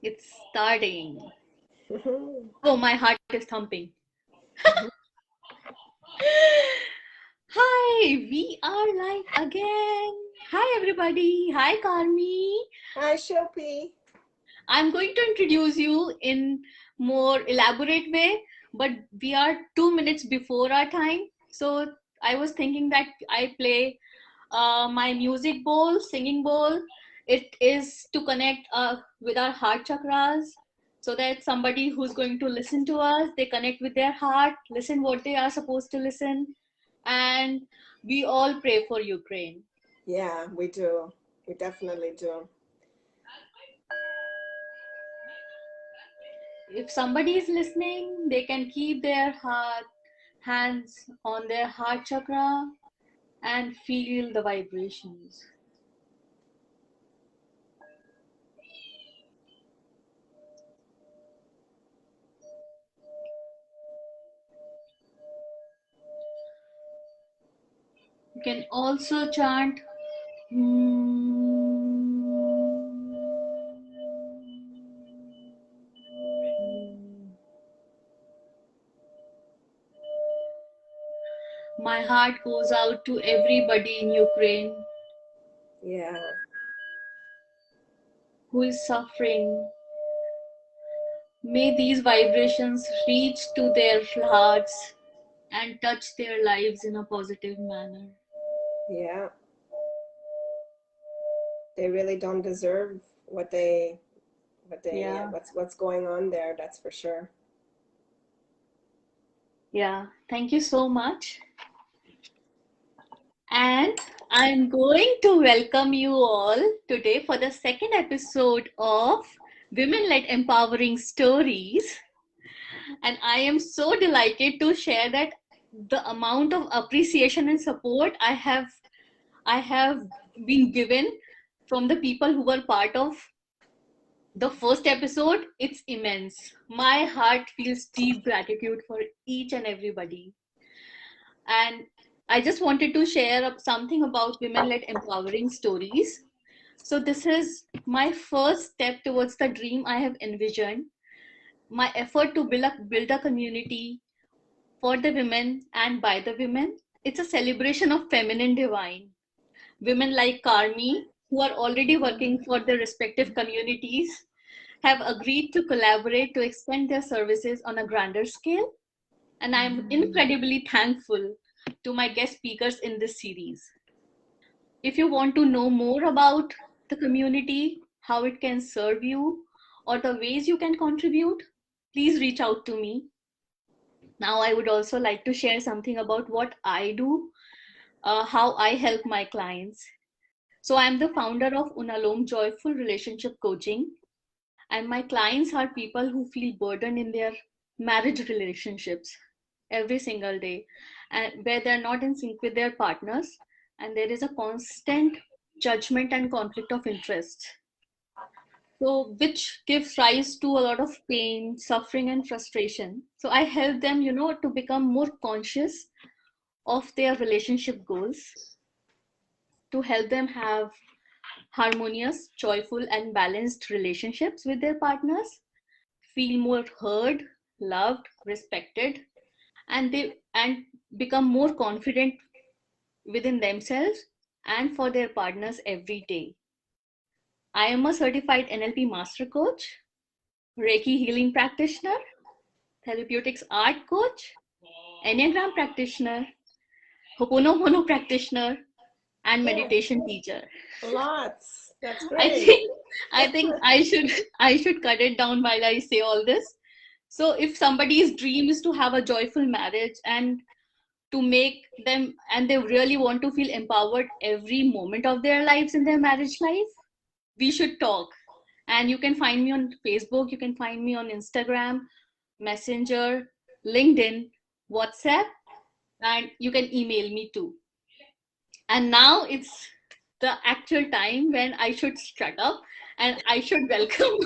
It's starting. Oh, my heart is thumping. Hi, we are live again. Hi, everybody. Hi, Carmie. Hi, Shilpi. I'm going to introduce you in more elaborate way, but we are 2 minutes before our time. So I was thinking that I play my music bowl, singing bowl. It is to connect with our heart chakras, so that somebody who's going to listen to us, they connect with their heart, listen what they are supposed to listen, and we all pray for Ukraine. Yeah, we do. We definitely do. If somebody is listening, they can keep their hands on their heart chakra and feel the vibrations. You can also chant My heart goes out to everybody in Ukraine Yeah. who is suffering. May these vibrations reach to their hearts and touch their lives in a positive manner. Yeah. They really don't deserve Yeah, what's going on there, that's for sure. yeah. Thank you so much. And I'm going to welcome you all today for the second episode of Women Led Empowering Stories. And I am so delighted to share that the amount of appreciation and support I have been given from the people who were part of the first episode, it's immense. My heart feels deep gratitude for each and everybody. And I just wanted to share something about women led empowering stories. So, this is my first step towards the dream I have envisioned. My effort to build a community for the women and by the women. It's a celebration of feminine divine. Women like Carmie, who are already working for their respective communities, have agreed to collaborate to extend their services on a grander scale. And I'm incredibly thankful to my guest speakers in this series. If you want to know more about the community, how it can serve you, or the ways you can contribute, please reach out to me. Now, I would also like to share something about what I do, how I help my clients. So, I'm the founder of Unalom Joyful Relationship Coaching, and my clients are people who feel burdened in their marriage relationships every single day, and where they're not in sync with their partners, and there is a constant judgment and conflict of interest. So, which gives rise to a lot of pain, suffering, and frustration. So, I help them, to become more conscious of their relationship goals, to help them have harmonious, joyful, and balanced relationships with their partners, feel more heard, loved, respected, and become more confident within themselves and for their partners every day. I am a certified NLP master coach, Reiki healing practitioner, therapeutics art coach, Enneagram practitioner, Ho'oponopono practitioner, and Oh, meditation teacher. lots. That's I great. think I think I should cut it down while I say all this. So if somebody's dream is to have a joyful marriage and to make them, and they really want to feel empowered every moment of their lives in their marriage life, we should talk. And you can find me on Facebook, you can find me on Instagram, Messenger, LinkedIn, WhatsApp, and you can email me too. And now it's the actual time when I should shut up and I should welcome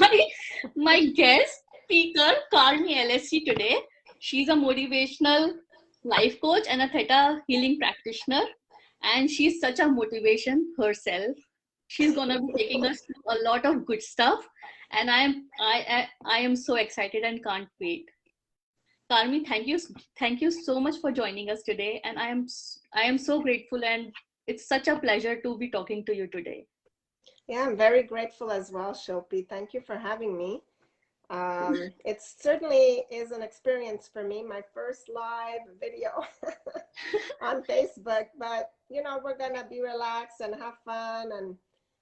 my guest speaker, Carmie LSC today. She's a motivational life coach and a theta healing practitioner, and she's such a motivation herself. She's gonna be taking us through a lot of good stuff, And I am so excited and can't wait. Carmi, thank you so much for joining us today, and I am so grateful, and it's such a pleasure to be talking to you today. Yeah, I'm very grateful as well, Shilpi. Thank you for having me. It certainly is an experience for me, my first live video on Facebook, but we're gonna be relaxed and have fun, and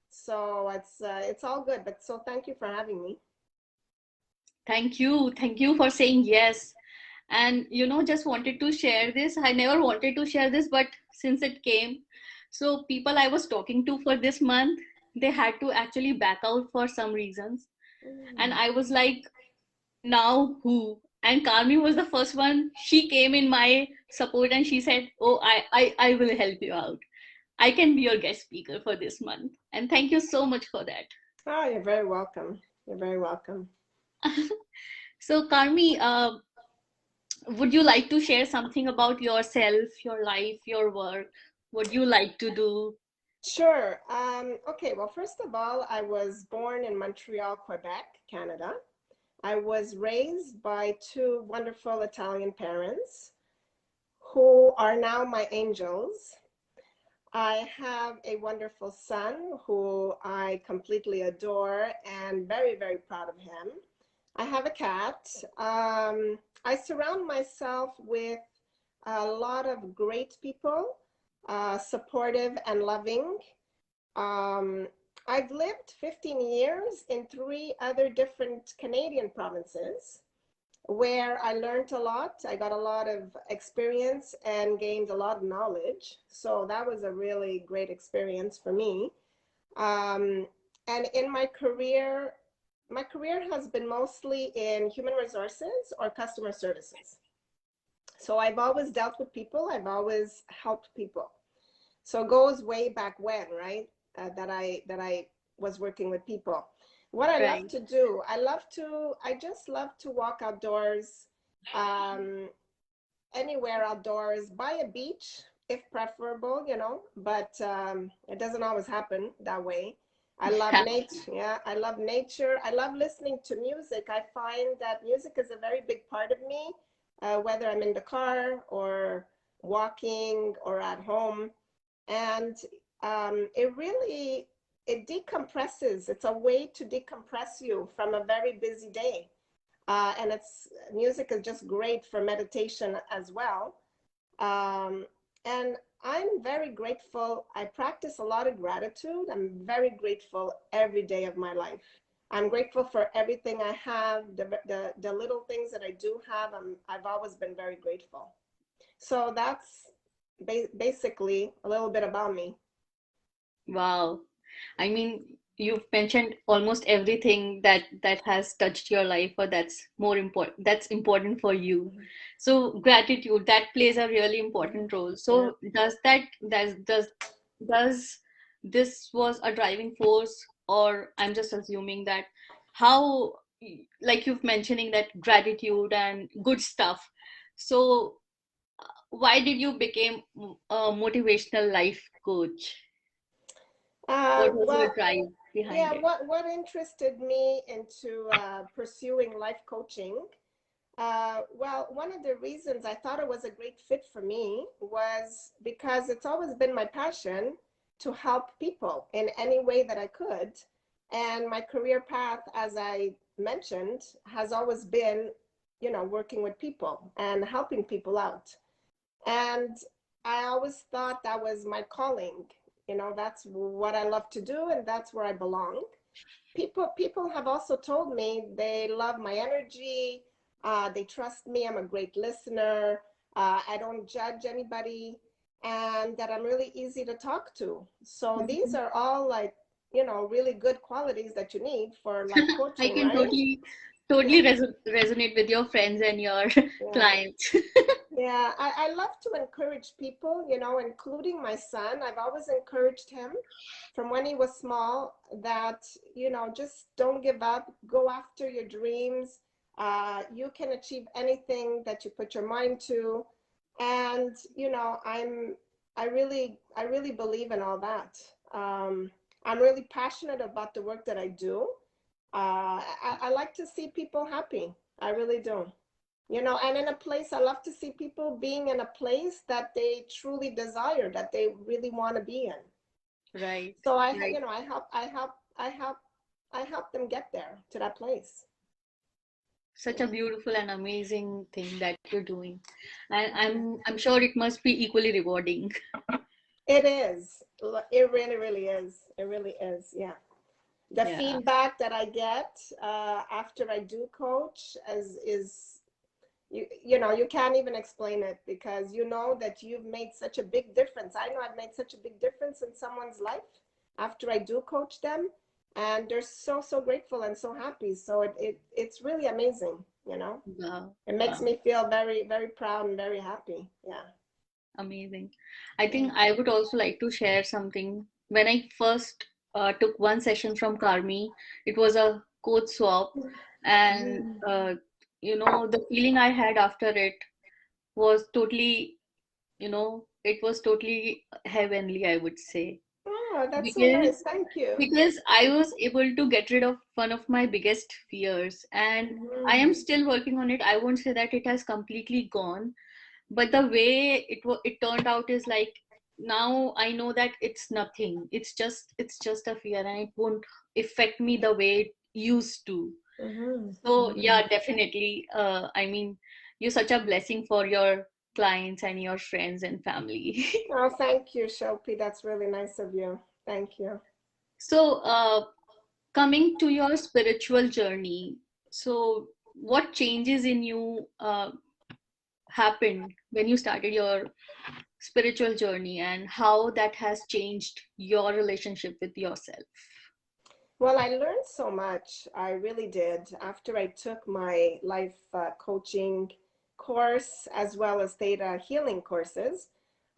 so it's all good. But so thank you for having me. Thank you for saying yes. And just wanted to share this. I never wanted to share this, but since it came, so people I was talking to for this month, they had to actually back out for some reasons, and Mm. I was like, now who? And Carmi was the first one. She came in my support and she said, oh, I will help you out. I can be your guest speaker for this month. And thank you so much for that. Oh, you're very welcome. You're very welcome. So, Carmi, would you like to share something about yourself, your life, your work? What you like to do? Sure. Okay, well, first of all, I was born in Montreal, Quebec, Canada. I was raised by two wonderful Italian parents who are now my angels. I have a wonderful son who I completely adore and very, very proud of him. I have a cat. I surround myself with a lot of great people, supportive and loving. Um, I've lived 15 years in three other different Canadian provinces where I learned a lot. I got a lot of experience and gained a lot of knowledge. So that was a really great experience for me. Um, and in my career has been mostly in human resources or customer services. So I've always dealt with people. I've always helped people. So it goes way back when, right? That I was working with people. What I love Right. to do, I just love to walk outdoors, um, anywhere outdoors, by a beach if preferable, but it doesn't always happen that way. I love nature. Yeah, I love nature. I love listening to music. I find that music is a very big part of me, whether I'm in the car or walking or at home. And it really, it decompresses. It's a way to decompress you from a very busy day. And it's music is just great for meditation as well. um, and I'm very grateful. I practice a lot of gratitude. I'm very grateful every day of my life. I'm grateful for everything I have, the little things that I do have. I've always been very grateful. So that's basically a little bit about me. Wow. I mean, you've mentioned almost everything that has touched your life or that's important for you. So gratitude, that plays a really important role. Yeah. So does this was a driving force, or I'm just assuming that how, like you've mentioning that gratitude and good stuff. So why did you become a motivational life coach? What was your What drive behind Yeah, it? what interested me into pursuing life coaching? Well, one of the reasons I thought it was a great fit for me was because it's always been my passion to help people in any way that I could. And my career path, as I mentioned, has always been, working with people and helping people out. And I always thought that was my calling. That's what I love to do, and that's where I belong. People have also told me they love my energy. They trust me. I'm a great listener. I don't judge anybody, and that I'm really easy to talk to. So these Mhm. are all, like, really good qualities that you need for life I coaching, can right? totally resonate with your friends and your Yeah. clients. Yeah, I love to encourage people, including my son. I've always encouraged him from when he was small that, just don't give up, go after your dreams. You can achieve anything that you put your mind to. And, I really believe in all that. I'm really passionate about the work that I do. I like to see people happy. I really do. You know, and in a place, I love to see people being in a place that they truly desire, that they really want to be in. Right, So right. you know, I help them get there to that place. Such a Yeah. beautiful and amazing thing that you're doing. And I'm sure it must be equally rewarding. It is. It really, really is. It really is. Yeah. The Yeah. feedback that I get after I do coach is you know, you can't even explain it because you know that you've made such a big difference. I know I've made such a big difference in someone's life after I do coach them, and they're so grateful and so happy. So it's really amazing, you know. Wow. It makes Wow. me feel very proud and very happy. Yeah. Amazing. I think Yeah. I would also like to share something. When I first took one session from Carmie, it was a code swap, and Mm. the feeling I had after it was totally, it was totally heavenly, I would say, Oh, that's so because nice. Thank you. because I was able to get rid of one of my biggest fears, and I am Mm. still working on it. I won't say that it has completely gone, but the way it turned out is like, now I know that it's nothing. It's just a fear, and it won't affect me the way it used to. Hmm. So Hmm. yeah, definitely. I mean, you're such a blessing for your clients and your friends and family. Oh, thank you, Shilpi. That's really nice of you. Thank you. So, coming to your spiritual journey, so what changes in you happened when you started your spiritual journey, and how that has changed your relationship with yourself? Well, I learned so much. I really did. After I took my life coaching course as well as theta healing courses,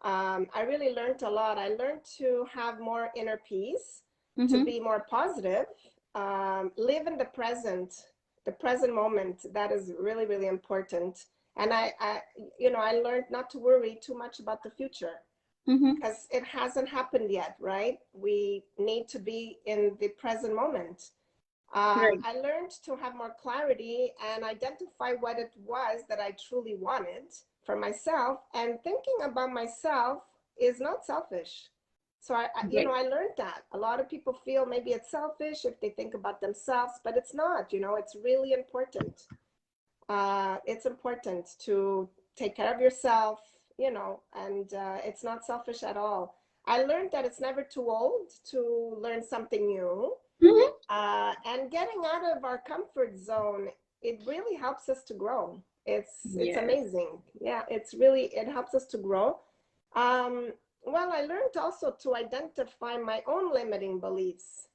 I really learned a lot. I learned to have more inner peace, to Mm-hmm. be more positive, live in the present moment. That is really important. And you know, I learned not to worry too much about the future Mm-hmm. because it hasn't happened yet, right? We need to be in the present moment. Right. I learned to have more clarity and identify what it was that I truly wanted for myself. And thinking about myself is not selfish. So you know, Right. I learned that. A lot of people feel maybe it's selfish if they think about themselves, but it's not. You know, it's really important. It's important to take care of yourself, you know, and it's not selfish at all. I learned that it's never too old to learn something new. Mm-hmm. And getting out of our comfort zone, it really helps us to grow. It's Yes. amazing. Yeah, it's really it helps us to grow. Um, well, I learned also to identify my own limiting beliefs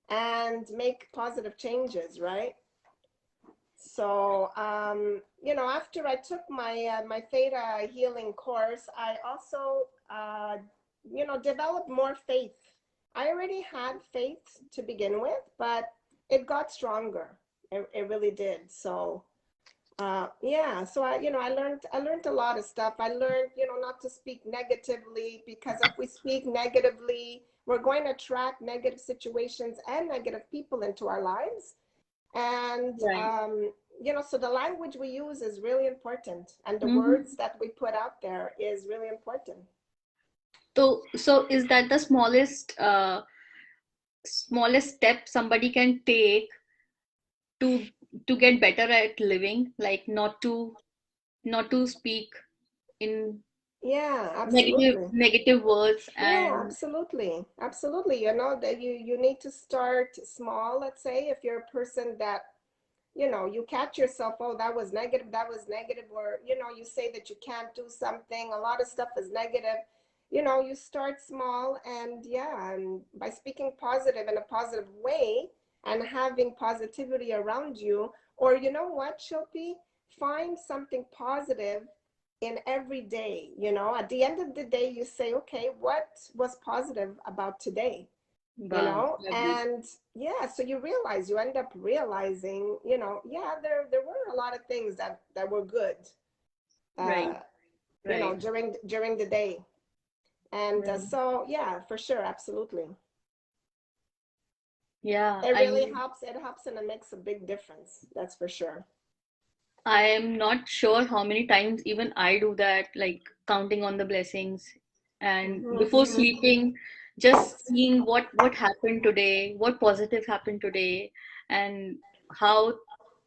and make positive changes, right? So, you know, after I took my theta healing course, I also, you know, developed more faith. I already had faith to begin with, but it got stronger. It really did. So, yeah. So you know, I learned a lot of stuff. I learned, you know, not to speak negatively because if we speak negatively, we're going to attract negative situations and negative people into our lives. And, Right. you know, so the language we use is really important. And the Mm-hmm. words that we put out there is really important. So is that the smallest step somebody can take to get better at living, like not to speak in Yeah, negative absolutely. negative words Yeah, and absolutely. Absolutely. You know, that you need to start small, let's say, if you're a person that, you know, you catch yourself, oh, that was negative, or, you know, you say that you can't do something, a lot of stuff is negative. You know, you start small and yeah, and by speaking positive in a positive way and having positivity around you, or you know what, Shilpi, find something positive in every day. You know, at the end of the day, you say, okay, what was positive about today? You wow, know, lovely. and yeah, so you end up realizing, you know, yeah, there were a lot of things that were good, Right, uh you know, right, during the day. And right. so yeah, for sure, absolutely. Yeah, It I really mean, helps. It helps and it makes a big difference. That's for sure. I am not sure how many times even I do that, like counting on the blessings and Hmm. before sleeping, just seeing what happened today, what positive happened today, and how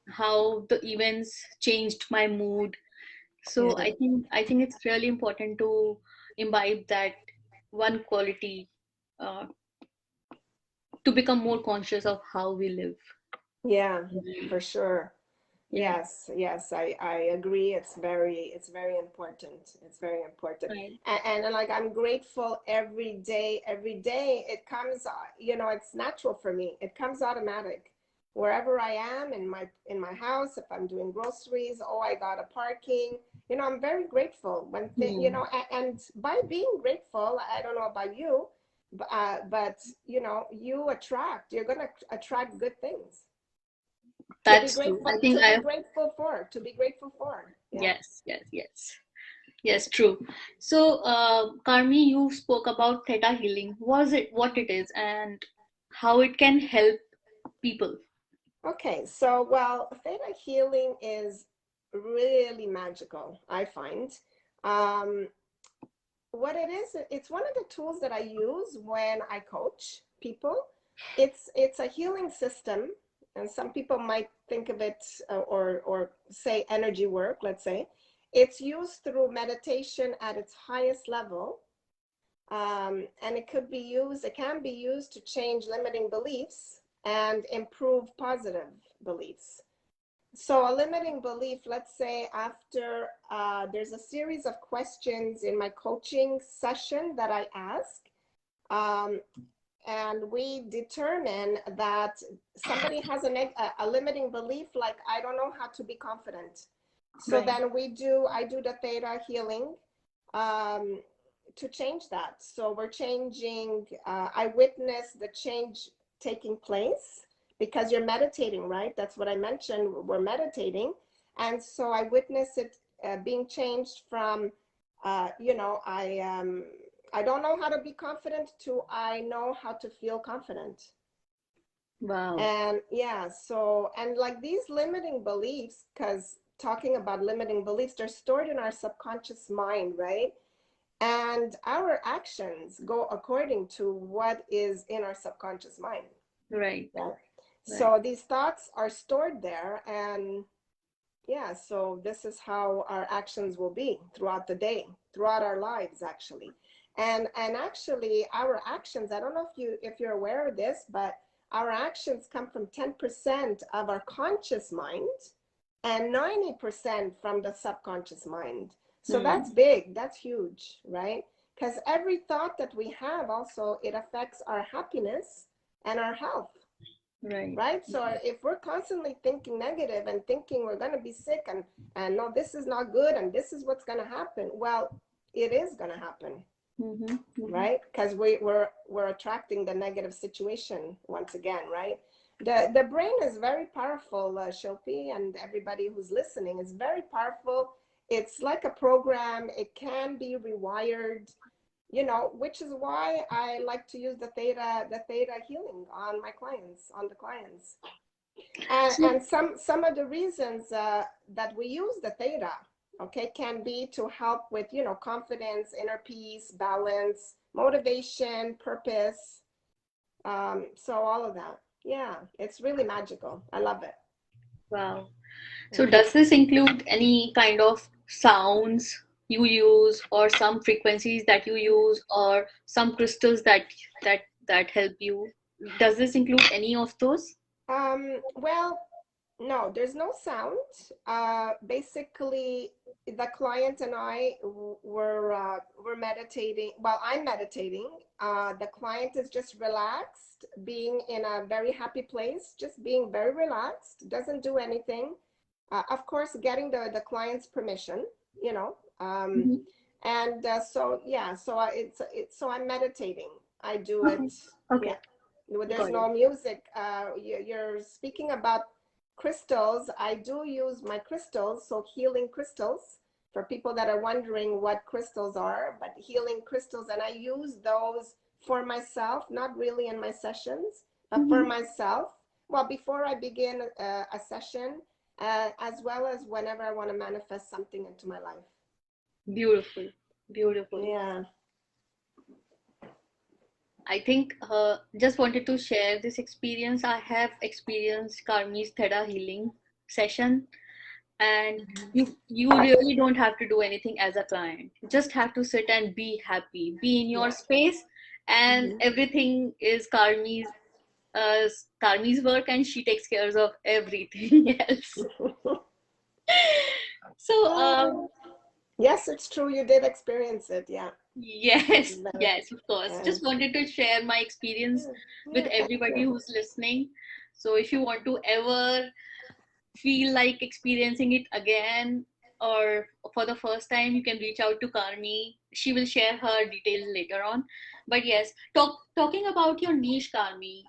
how the events changed my mood. So Yeah. I think it's really important to imbibe that one quality, uh, to become more conscious of how we live. Yeah, Mhm. for sure. Yeah, Yes, yes, I agree. It's very important. It's very important. right. And like I'm grateful every day it comes, it's natural for me. It comes automatic. Wherever I am in my house, if I'm doing groceries, oh, I got a parking. I'm very grateful when Hmm. and by being grateful, I don't know about you, but you're gonna attract good things That's true. I think to be I grateful for yeah. yes, yes, yes. Yes, true. So, Carmi, you spoke about theta healing. Was it what it is and how it can help people? Okay, so well, theta healing is really magical, I find. um, what it is, it's one of the tools that I use when I coach people. It's a healing system, and some people might think of it, or say energy work, let's say. It's used through meditation at its highest level. And it can be used to change limiting beliefs and improve positive beliefs. So a limiting belief, let's say after there's a series of questions in my coaching session that I ask, um, and we determine that somebody has a limiting belief, like I don't know how to be confident. So Right, then I do the theta healing, um, to change that. So we're changing, I witness the change taking place because you're meditating, right? That's what I mentioned. We're meditating. And so I witness it being changed from, I don't know how to be confident to I know how to feel confident. wow, And yeah, so, and like these limiting beliefs, because talking about limiting beliefs, they're stored in our subconscious mind, right? And our actions go according to what is in our subconscious mind. right, Yeah. right, So these thoughts are stored there. And yeah, so this is how our actions will be throughout the day, throughout our lives, actually. And actually our actions, I don't know if you're aware of this, but our actions come from 10% of our conscious mind and 90% from the subconscious mind. So that's hmm, big, that's huge, right? Because every thought that we have also, it affects our happiness and our health, right, right? So if we're constantly thinking negative and thinking we're going to be sick, and no, this is not good and this is what's going to happen, well, it is going to happen, hmm, hmm, right? Because we're attracting the negative situation once again, right? The brain is very powerful, Shilpi, and everybody who's listening is very powerful. It's like a program. It can be rewired, which is why I like to use the theta healing on my clients, on the clients. so And some of the reasons that we use the theta, okay, can be to help with, confidence, inner peace, balance, motivation, purpose. So all of that. Yeah, it's really magical. I love it. wow. So Mhm. does this include any kind of sounds you use or some frequencies that you use or some crystals that help you? Does this include any of those? Well, no, there's no sound. Basically, the client and I were meditating. Well, I'm meditating. The client is just relaxed, being in a very happy place, just being very relaxed, doesn't do anything. Of course, getting the client's permission, you know. Mhm. And so yeah, so I'm meditating. I do Okay. it. Okay. Yeah, there's Got it. no music. You're speaking about crystals. I do use my crystals, so healing crystals, for people that are wondering what crystals are, but healing crystals, and I use those for myself, not really in my sessions, for Mhm. myself. Well, before I begin a session, as well as whenever I want to manifest something into my life. Beautiful, beautiful. Yeah. I think just wanted to share this experience. I have experienced Carmie's Theta healing session, and you really don't have to do anything as a client. You just have to sit and be happy, be in your Yeah. space, and Hmm. everything is Carmie's work, and she takes care of everything else. So Yes, it's true. You did experience it. Yeah. yes, Very- yes, of course. Yeah. Just wanted to share my experience Yeah. with Yeah. Thank everybody you. who's listening. So if you want to ever feel like experiencing it again or for the first time, you can reach out to Carmi. She will share her details later on. But yes, talking about your niche, Carmi,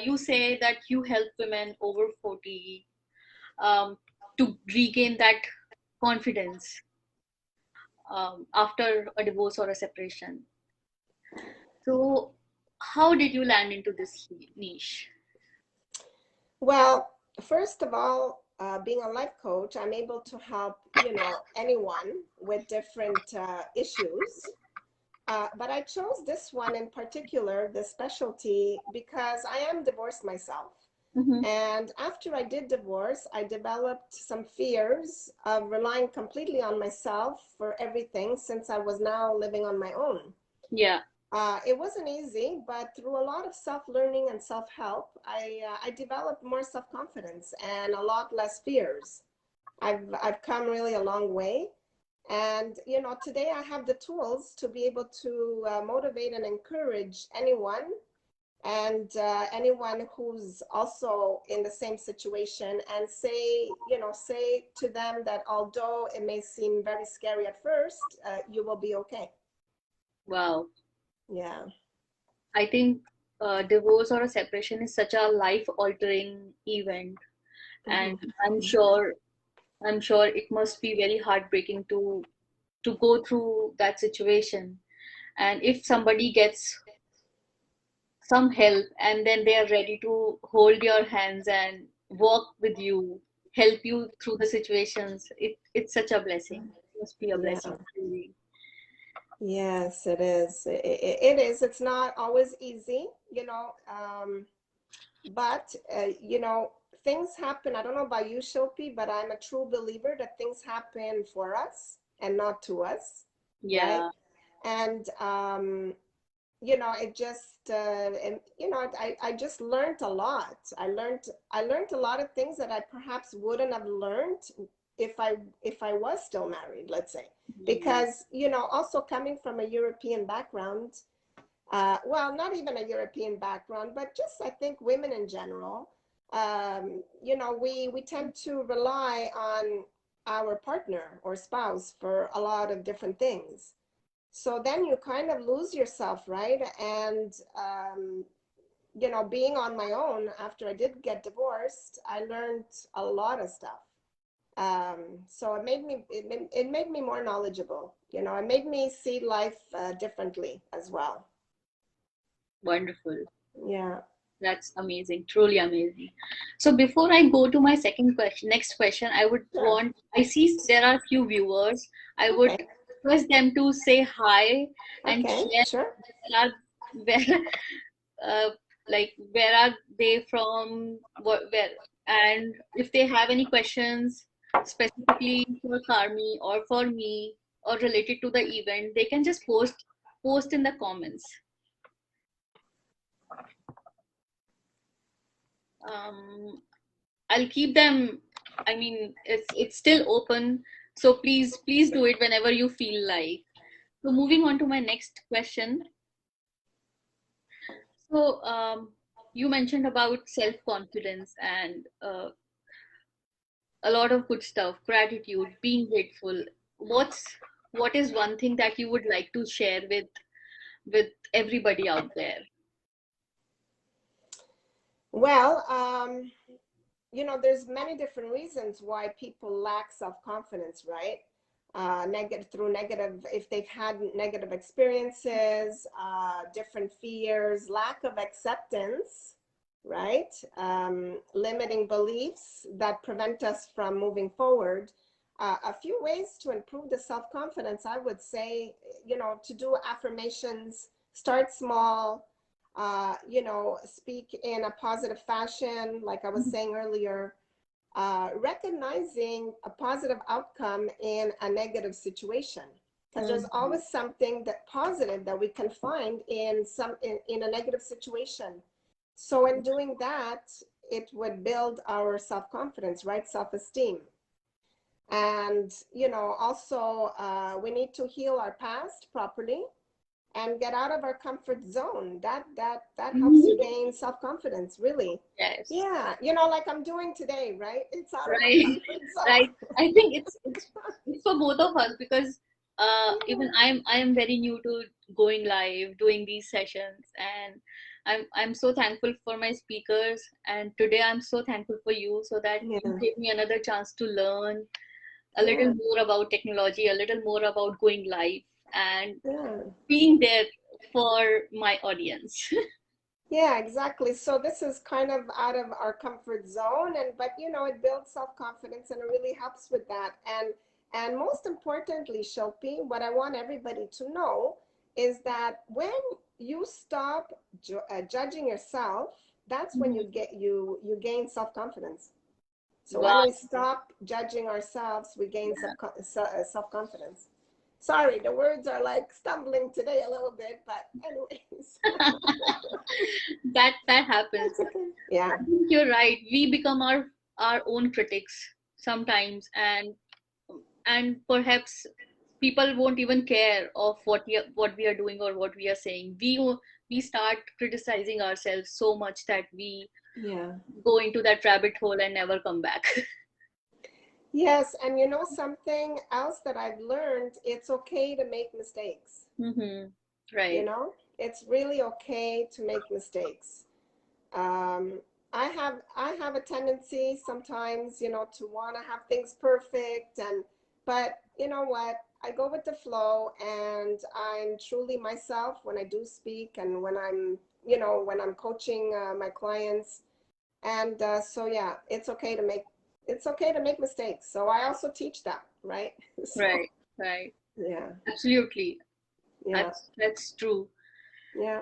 you say that you help women over 40 to regain that confidence after a divorce or a separation. So, how did you land into this niche? Well, first of all, being a life coach, I'm able to help, anyone with different issues. But I chose this one in particular, the specialty, because I am divorced myself. Mm-hmm. And after I did divorce, I developed some fears of relying completely on myself for everything since I was now living on my own. Yeah. It wasn't easy, but through a lot of self-learning and self-help, I developed more self-confidence and a lot less fears. I've come really a long way. And today I have the tools to be able to motivate and encourage anyone, and anyone who's also in the same situation, and say to them that although it may seem very scary at first, you will be okay. Wow. Yeah. I think divorce or a separation is such a life-altering event, and Hmm. I'm sure it must be very heartbreaking to go through that situation. And if somebody gets some help and then they are ready to hold your hands and walk with you, help you through the situations, it's such a blessing. It must be a Yeah. blessing, really. Yes, it is. It is. It's not always easy, but things happen. I don't know about you, Shilpi, but I'm a true believer that things happen for us and not to us, right? Yeah. And it just and I just learned a lot. I learned a lot of things that I perhaps wouldn't have learned if I was still married, let's say. Mm. Because also coming from a European background, well, not even a European background, but just I think women in general, we tend to rely on our partner or spouse for a lot of different things. So then you kind of lose yourself, right? And being on my own after I did get divorced, I learned a lot of stuff. So it made me more knowledgeable. It made me see life differently as well. Wonderful. Yeah. That's amazing, truly amazing. So before I go to my next question, Sure. I see there are few viewers. I would Okay. request them to say hi and Okay. share Sure. where uh, where are they from, where, and if they have any questions specifically for Carmi or for me or related to the event, they can just post in the comments. Um, I'll keep them. I mean, it's still open, so please do it whenever you feel like. So moving on to my next question. So you mentioned about self-confidence and a lot of good stuff, gratitude, being grateful. What is one thing that you would like to share with everybody out there? Well, there's many different reasons why people lack self-confidence, right? Negative through negative, if they've had negative experiences, different fears, lack of acceptance, right? Limiting beliefs that prevent us from moving forward. A few ways to improve the self-confidence, I would say, to do affirmations, start small, speak in a positive fashion, like I was saying earlier, recognizing a positive outcome in a negative situation, because there's Mhm. always something that positive that we can find in a negative situation. So in doing that, it would build our self-confidence, right? Self-esteem. And also we need to heal our past properly and get out of our comfort zone. That helps you gain self-confidence, really. Yes. Yeah, like I'm doing today, right? It's out of my Right. comfort Right. zone. I think it's for both of us because even Yeah, I am very new to going live, doing these sessions, and I'm so thankful for my speakers. And today I'm so thankful for you, so that you yeah, gave me another chance to learn a little yeah, more about technology, a little more about going live, and yeah. being there for my audience. Yeah, exactly. So this is kind of out of our comfort zone, and but it builds self-confidence and it really helps with that. And most importantly, Shilpi, what I want everybody to know is that when you stop judging yourself, that's when Mhm. you gain self-confidence. So when Wow. we stop judging ourselves, we gain self-confidence. Sorry, the words are like stumbling today a little bit, but anyways, That happens. that's okay. Yeah, I think you're right. We become our own critics sometimes, and perhaps people won't even care of what we are doing or what we are saying. We start criticizing ourselves so much that we yeah. go into that rabbit hole and never come back. Yes, and something else that I've learned, it's okay to make mistakes. Hmm. Right. It's really okay to make mistakes. Um, I have a tendency sometimes, to want to have things perfect, but you know what? I go with the flow, and I'm truly myself when I do speak and when I'm coaching my clients. And so yeah, it's okay to make mistakes. So I also teach that, right? So Right. Right. yeah, Absolutely. yeah, That's true. yeah,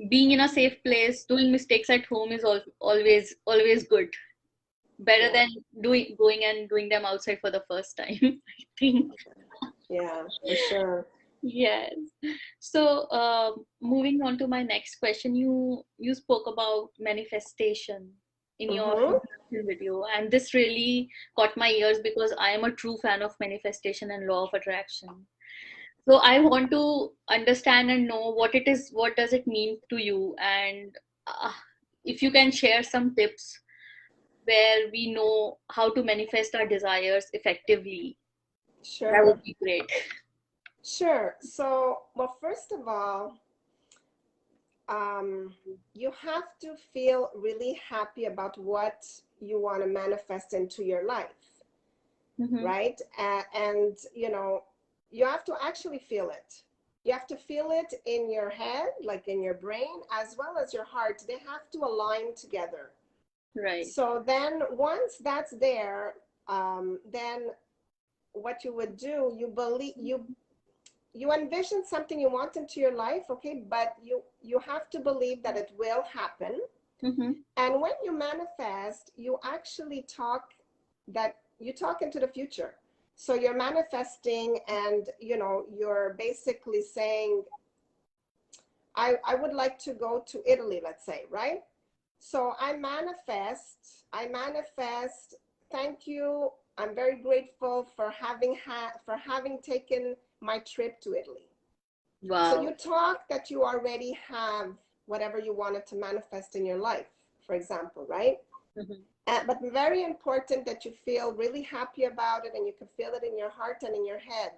Being in a safe place, doing mistakes at home is always good. Better yeah, than doing going and doing them outside for the first time. I think. yeah, for sure. Yes. So, moving on to my next question, you spoke about manifestation in your Mm-hmm. introduction video, and this really caught my ears because I am a true fan of manifestation and law of attraction. So I want to understand and know what it is, what does it mean to you, and uh, if you can share some tips where we know how to manifest our desires effectively, that Sure, would be great. sure. So, well, first of all, um, you have to feel really happy about what you want to manifest into your life, Mm-hmm. right? And you have to actually feel it. You have to feel it in your head, like in your brain, as well as your heart. They have to align together. Right. So then, once that's there, then what you would do, you envision something you want into your life, okay, but you have to believe that it will happen. Mm-hmm. And when you manifest, you talk into the future. So you're manifesting, and you're basically saying, I would like to go to Italy, let's say, right? So I manifest, thank you. I'm very grateful for having taken my trip to Italy. So Wow. you talk that you already have whatever you wanted to manifest in your life, for example, right? Mm-hmm. But very important that you feel really happy about it, and you can feel it in your heart and in your head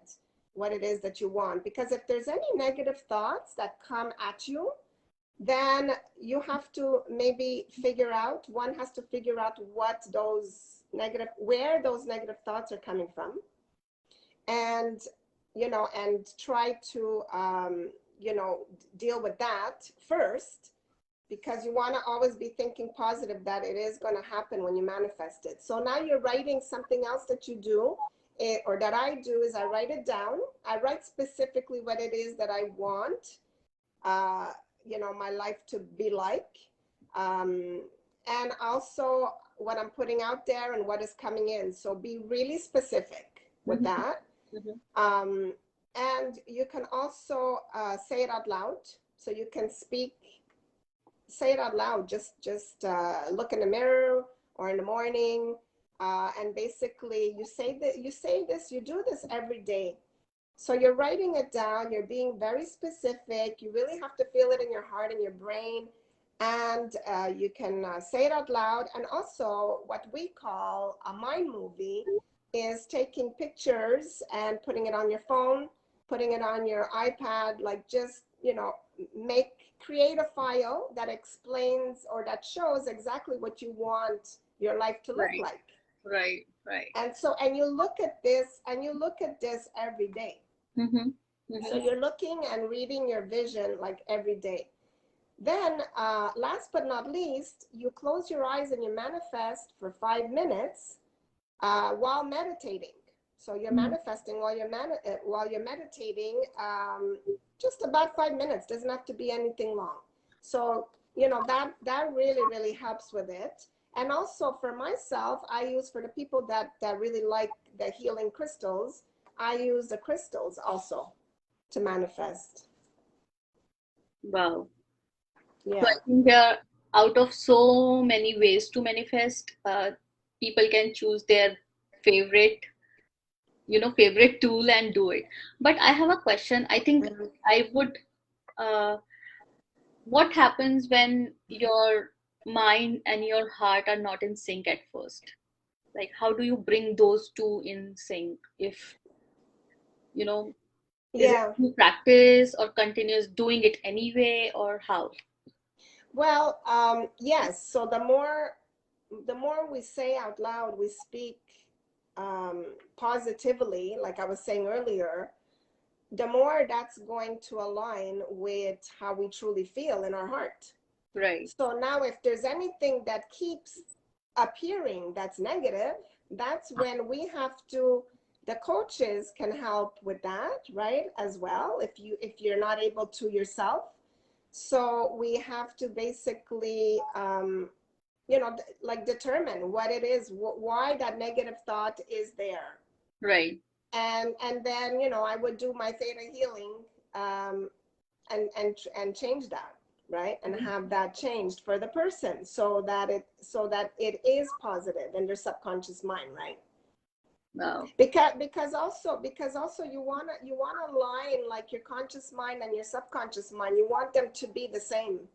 what it is that you want. Because if there's any negative thoughts that come at you, then you have to maybe one has to figure out where those negative thoughts are coming from, and try to deal with that first, because you want to always be thinking positive that it is going to happen when you manifest it. So now you're writing something else that you do, or that I do, is I write it down. I write specifically what it is that I want, uh, my life to be like. And also what I'm putting out there and what is coming in. So be really specific with Mm-hmm. that. Mm-hmm. And you can also say it out loud. So you can say it out loud. Just look in the mirror or in the morning, and basically you do this every day. So you're writing it down. You're being very specific. You really have to feel it in your heart and your brain, and you can say it out loud. And also, what we call a mind movie is taking pictures and putting it on your phone, putting it on your iPad, like just, create a file that explains or that shows exactly what you want your life to look Right. like. Right. Right. And you look at this every day. Mm-hmm. So Mm-hmm. you're looking and reading your vision like every day. Then, last but not least, you close your eyes and you manifest for 5 minutes while meditating. So you're manifesting while you're meditating, just about 5 minutes. Doesn't have to be anything long. So that really helps with it. And also for myself, I use, for the people that really like the healing crystals, I use the crystals also to manifest. Wow. So I Yeah. think there are, out of so many ways to manifest, people can choose their favorite, favorite tool and do it. But I have a question. I think I would, uh, what happens when your mind and your heart are not in sync at first? Like, how do you bring those two in sync? If, you know, is it Yeah. through practice or continuous doing it anyway, or how? Well, yes. So the more we say out loud, we speak positively, like I was saying earlier, the more that's going to align with how we truly feel in our heart. Right, So now, if there's anything that keeps appearing that's negative, that's when we have to. The coaches can help with that, right? As well, if you're not able to yourself. So we have to basically, like determine what it is, why that negative thought is there. right. And then, I would do my theta healing, um, and change that, right? And have that changed for the person so that it is positive in their subconscious mind, right? Wow. Because also you wanna align like your conscious mind and your subconscious mind. You want them to be the same,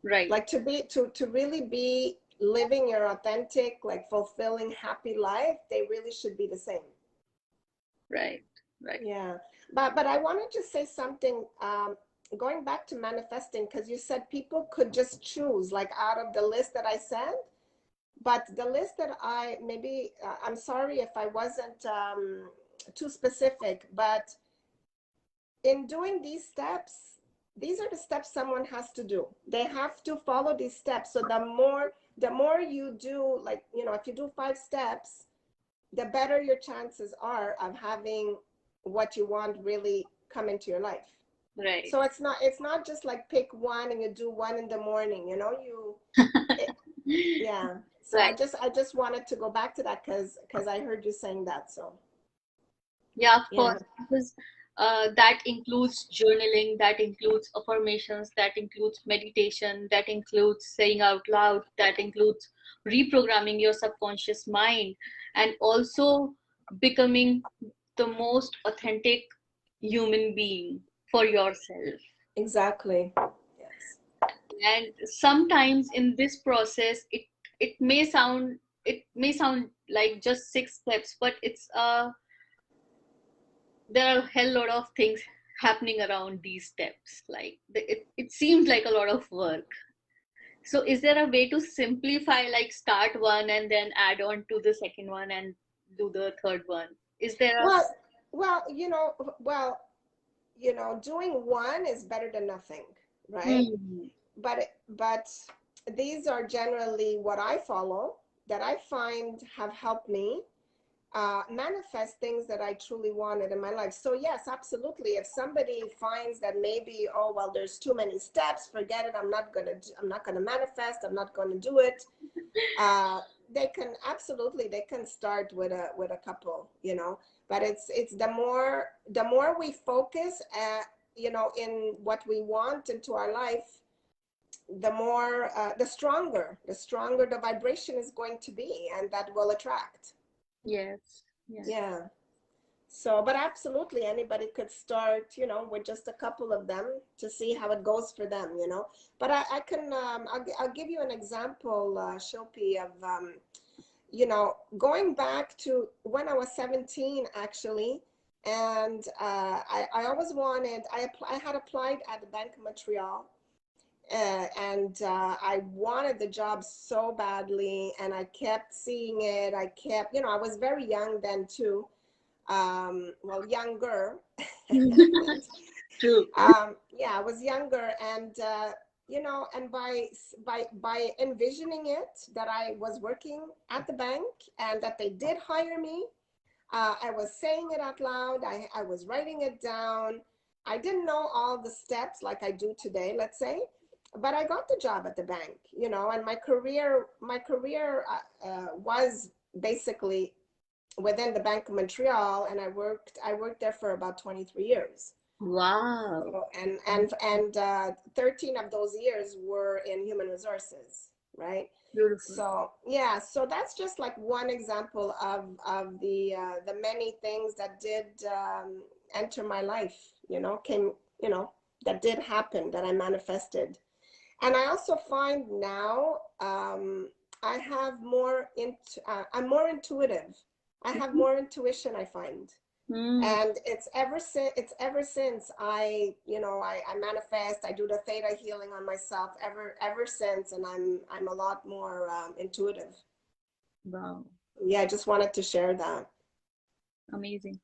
Right, like to really be living your authentic, like fulfilling, happy life. They really should be the same. right, right. Yeah. But I wanted to say something, going back to manifesting, because you said people could just choose like out of the list that I said. But the list that I'm sorry if I wasn't too specific, but in doing these steps, these are the steps someone has to do. They have to follow these steps. So the more you do, like, if you do 5 steps, the better your chances are of having what you want really come into your life. Right. So it's not just like pick one and you do one in the morning, it, yeah. So I Right. just I just wanted to go back to that because I heard you saying that. So Yeah, of yeah. course, because that includes journaling, that includes affirmations, that includes meditation, that includes saying out loud, that includes reprogramming your subconscious mind, and also becoming the most authentic human being for yourself. Exactly. Yes. And sometimes in this process, it may sound it may sound like just 6 steps, but there are a hell lot of things happening around these steps. Like it seems like a lot of work. So is there a way to simplify, like start one and then add on to the second one and do the third one? Is there a Well, well, doing one is better than nothing, right? hmm, but these are generally what I follow, that I find have helped me manifest things that I truly wanted in my life. So yes, absolutely. If somebody finds that maybe, oh well, there's too many steps, forget it. I'm not gonna manifest. I'm not gonna do it. They can absolutely, they can start with a couple, you know. But it's the more we focus, you know, in what we want into our life, the more the stronger the vibration is going to be, and that will attract. Yes, yes. Yeah. So, but absolutely anybody could start, you know, with just a couple of them to see how it goes for them, you know. But I can, I'll give you an example, Shilpi, of, you know, going back to when I was 17, actually. And I always wanted, I had applied at the Bank of Montreal, and I wanted the job so badly, and I kept seeing it. I kept, you know, I was very young then too, well, younger. And, True. yeah, I was younger, and you know, and by envisioning it, that I was working at the bank and that they did hire me, I was saying it out loud. I was writing it down. I didn't know all the steps like I do today, let's say, but I got the job at the bank, you know, and my career was basically within the Bank of Montreal, and I worked there for about 23 years. Wow. So, and 13 of those years were in human resources, right? Beautiful. So yeah, so that's just like one example of the many things that did enter my life, you know, came, you know, that did happen, that I manifested. And I also find now, I have more into I'm more intuitive. I have more intuition, I find. Mm, And it's ever since I, you know, I manifest, I do the theta healing on myself, ever since, and I'm a lot more intuitive. wow. Yeah, I just wanted to share that. Amazing.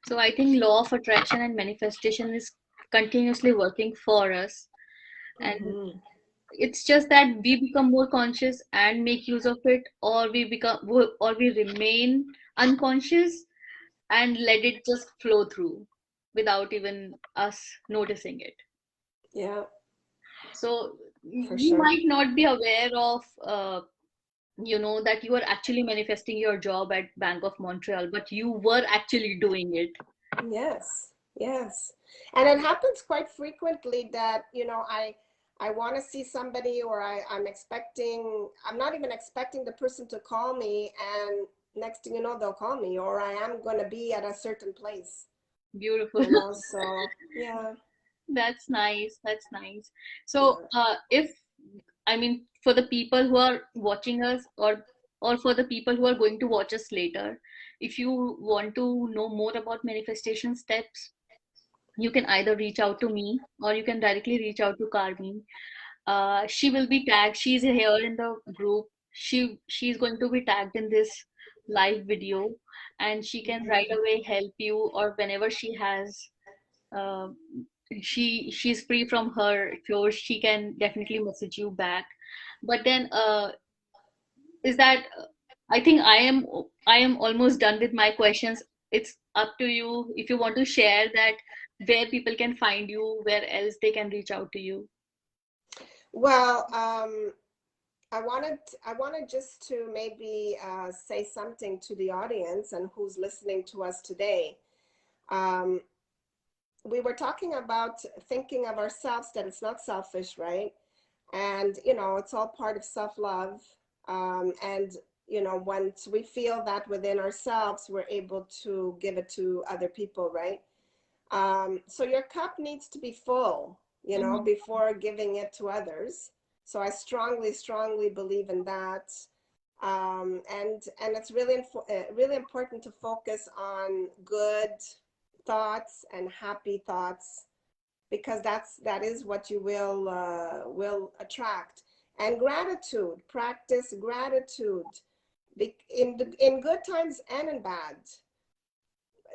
So I think law of attraction and manifestation is continuously working for us. And Hmm. it's just that we become more conscious and make use of it, or we remain unconscious and let it just flow through without even us noticing it. Yeah, So for you sure. might not be aware of that you are actually manifesting your job at Bank of Montreal, but you were actually doing it. Yes, yes. And it happens quite frequently that, you know, I want to see somebody, or I'm not even expecting the person to call me, and next thing you know, they'll call me, or I am going to be at a certain place, Beautiful. you know. So yeah, That's nice. That's nice. So, yeah. if I mean, for the people who are watching us, or for the people who are going to watch us later, if you want to know more about manifestation steps, you can either reach out to me or you can directly reach out to Carmie. She will be tagged. She's here in the group. She's going to be tagged in this live video, and she can right Mhm. away help you, or whenever she has uh, she's free from her chores, she can definitely message you back. But then is that I think I am almost done with my questions. It's up to you if you want to share that where people can find you, where else they can reach out to you. Well, I wanted just to maybe say something to the audience and who's listening to us today. Um, we were talking about thinking of ourselves, that it's not selfish, right? And you know, it's all part of self-love. And you know, once we feel that within ourselves, we're able to give it to other people, right? So your cup needs to be full, you know, Mhm. before giving it to others. So I strongly believe in that. And it's really important to focus on good thoughts and happy thoughts, because that is what you will attract. And gratitude, practice gratitude, in good times and in bad.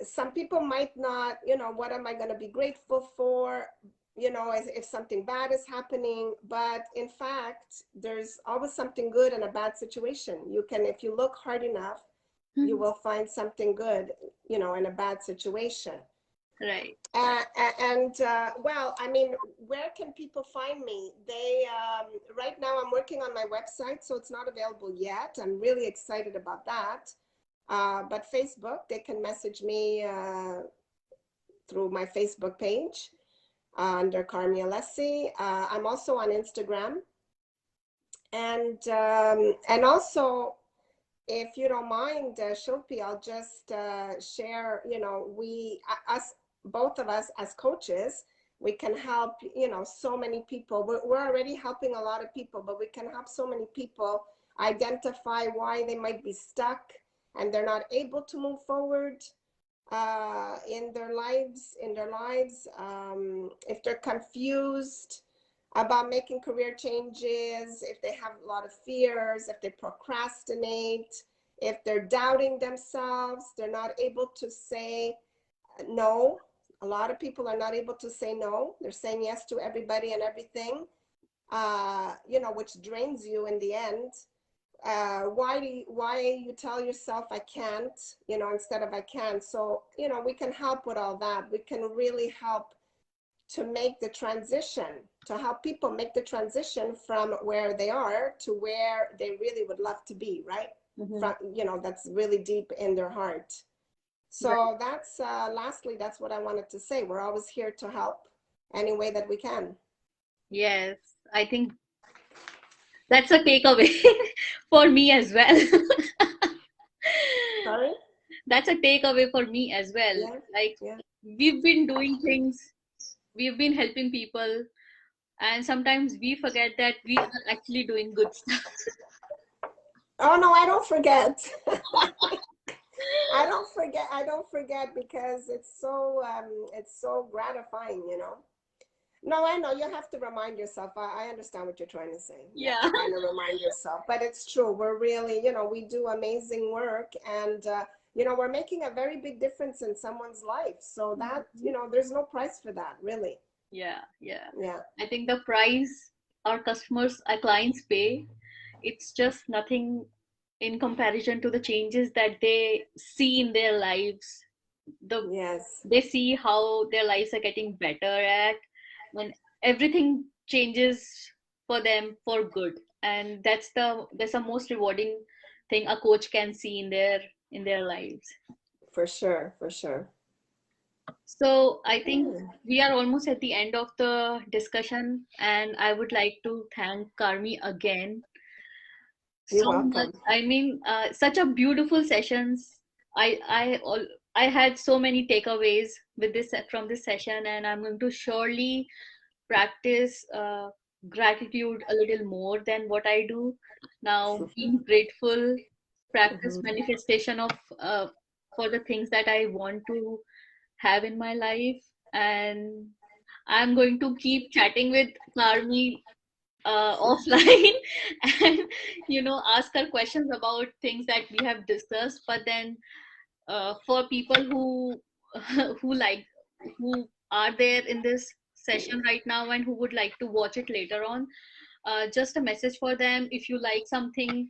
Some people might not, you know, what am I going to be grateful for? if something bad is happening. But in fact, there's always something good in a bad situation. If you look hard enough, you will find something good, in a bad situation. Right. Well, I mean, where can people find me? Right now I'm working on my website, so it's not available yet. I'm really excited about that. But Facebook, they can message me through my Facebook page under Carmie. I'm also on Instagram. And also, if you don't mind, Shilpi, I'll just share, both of us as coaches, we can help, so many people. We're already helping a lot of people, but we can help so many people identify why they might be stuck and they're not able to move forward in their lives, if they're confused about making career changes, if they have a lot of fears, if they procrastinate, if they're doubting themselves, they're not able to say no. A lot of people are not able to say no. They're saying yes to everybody and everything, which drains you in the end. Why you tell yourself I can't, instead of I can? So, we can help with all that. We can really help to make the transition, to help people make the transition from where they are to where they really would love to be, right? From, that's really deep in their heart. So that's lastly, that's what I wanted to say. We're always here to help any way that we can. Yes, I think that's a takeaway for me as well. Sorry? That's a takeaway for me as well. Yeah, Like, yeah. we've been doing things, we've been helping people, and sometimes we forget that we are actually doing good stuff. Oh no, I don't forget. I don't forget because it's so gratifying, No, I know you have to remind yourself. I understand what you're trying to say. You have Yeah. to kind of remind yourself, but it's true. We're really, we do amazing work, and we're making a very big difference in someone's life. So that, there's no price for that, really. Yeah, yeah. Yeah. I think the price our customers, our clients pay, it's just nothing in comparison to the changes that they see in their lives. Yes. They see how their lives are getting better at, when everything changes for them for good. And that's the most rewarding thing a coach can see in their lives. For sure. For sure. So I think Hmm. we are almost at the end of the discussion, and I would like to thank Carmi again You're so much. welcome. I mean, such a beautiful sessions. I had so many takeaways with this from this session, and I'm going to surely practice gratitude a little more than what I do now. Being grateful, practice Mhm. manifestation of for the things that I want to have in my life, and I'm going to keep chatting with Carmi offline and ask her questions about things that we have discussed. But then for people who who like who are there in this session right now and who would like to watch it later on, just a message for them: if you like something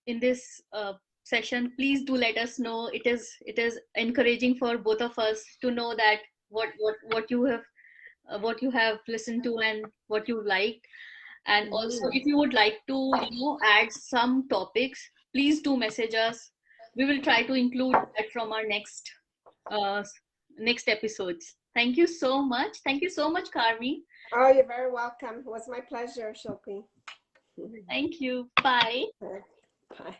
in this session, please do let us know. It is encouraging for both of us to know that what you have listened to and what you liked. And also, Mhm. if you would like to, add some topics, please do message us. We will try to include that from our uh, next episodes. Thank you so much. Thank you so much, Carmi. Oh, you're very welcome. It was my pleasure, Shilpi. Thank you. Bye. Bye.